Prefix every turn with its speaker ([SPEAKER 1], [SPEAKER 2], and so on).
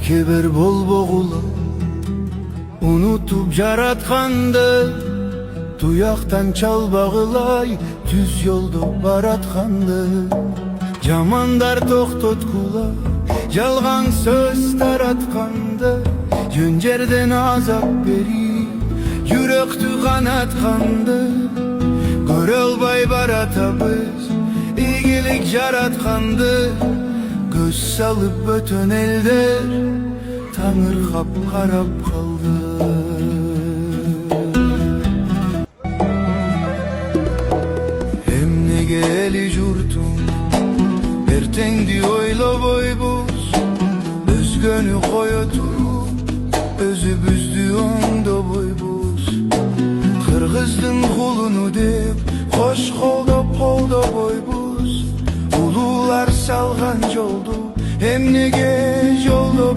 [SPEAKER 1] Kibir bolbogula unutup jaratkandı, tuyaktan çalbağılay tüz yolda baratkandı. Jamandar toktotkula жалган söz таратканды, жөн жерден азап берип жүрөктү канатканды. Көрө албай баратабыз ийгилик жаратканды. Көз салып бөтөн элдер таңыркап карап калды. Эмнеге эли журтум эртеңди ойлобойбуз, өзгөнү кое туруп өзүбүздү оңдобойбуз. Кыргыздын кулуну деп кош колдобойбуз. Улуулар салган жолду эмнеге жолдобойбуз?